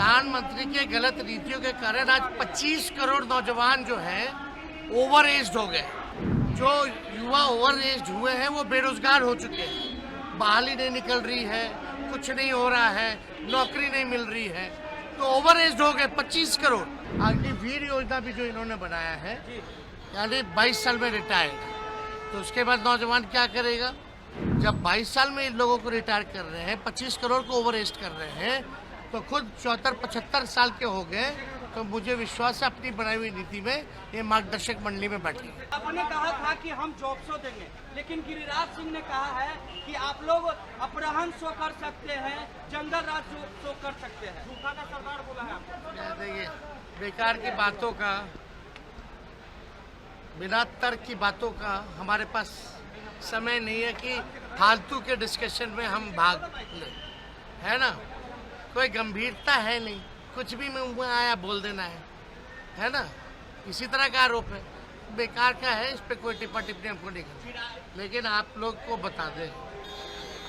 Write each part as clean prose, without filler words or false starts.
प्रधानमंत्री के गलत नीतियों के कारण आज 25 करोड़ नौजवान जो हैं ओवर एज हो गए। जो युवा ओवर एज हुए हैं वो बेरोजगार हो चुके हैं, बहाली नहीं निकल रही है, कुछ नहीं हो रहा है, नौकरी नहीं मिल रही है, तो ओवर एज हो गए 25 करोड़। अग्निवीर योजना भी जो इन्होंने बनाया है, यानी 22 साल में रिटायर्ड, तो उसके बाद नौजवान क्या करेगा? जब 22 साल में इन लोगों को रिटायर कर रहे हैं, 25 करोड़ को ओवर एज कर रहे हैं, तो खुद 74-75 साल के हो गए, तो मुझे विश्वास है अपनी बनाई हुई नीति में ये मार्गदर्शक मंडली में बैठे। आपने कहा था कि हम जॉब शो देंगे, लेकिन गिरिराज सिंह ने कहा है कि आप लोग अपराह्न शो कर सकते हैं, जंगल राज शो कर सकते हैं। झूठा का सरदार बोला है आपको। देखिए, बेकार की बातों का, बिना तर्क की बातों का हमारे पास समय नहीं है कि फालतू के डिस्कशन में हम भाग लें, है ना? कोई गंभीरता है नहीं, कुछ भी मुंह में आया बोल देना है ना? इसी तरह का आरोप है, बेकार का है, इस पे कोई टिप्पा टिप्पणी हमको नहीं करनी। लेकिन आप लोग को बता दें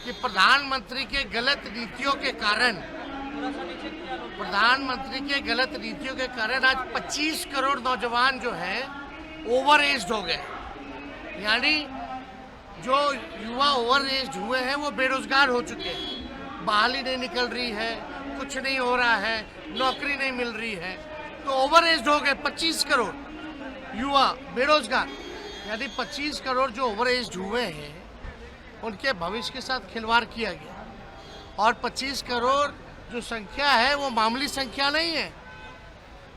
कि प्रधानमंत्री के गलत नीतियों के कारण आज 25 करोड़ नौजवान जो हैं ओवर एज हो गए। यानी जो युवा ओवर एज हुए हैं वो बेरोजगार हो चुके हैं, बहाली नहीं निकल रही है, कुछ नहीं हो रहा है, नौकरी नहीं मिल रही है, तो ओवर एज हो गए 25 करोड़ युवा बेरोजगार। यानी 25 करोड़ जो ओवर एज हुए हैं उनके भविष्य के साथ खिलवाड़ किया गया। और 25 करोड़ जो संख्या है वो मामूली संख्या नहीं है।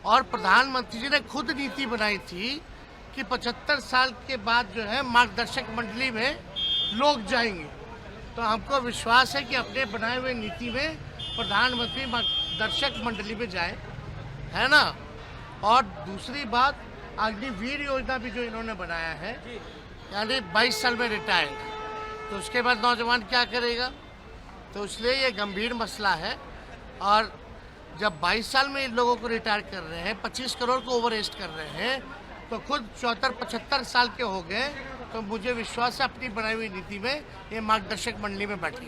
और प्रधानमंत्री जी ने खुद नीति बनाई थी कि 75 साल के बाद जो है मार्गदर्शक मंडली में लोग जाएंगे, तो हमको विश्वास है कि अपने बनाए हुए नीति में प्रधानमंत्री मार्गदर्शक मंडली में जाए, है ना? और दूसरी बात, अग्निवीर योजना भी जो इन्होंने बनाया है, यानी 22 साल में रिटायर्ड, तो उसके बाद नौजवान क्या करेगा? तो इसलिए ये गंभीर मसला है। और जब 22 साल में इन लोगों को रिटायर कर रहे हैं, 25 करोड़ को ओवर एज कर रहे हैं, तो खुद 74-75 साल के हो गए, तो मुझे विश्वास है अपनी बनाई हुई नीति में ये मार्गदर्शक मंडली में बैठे।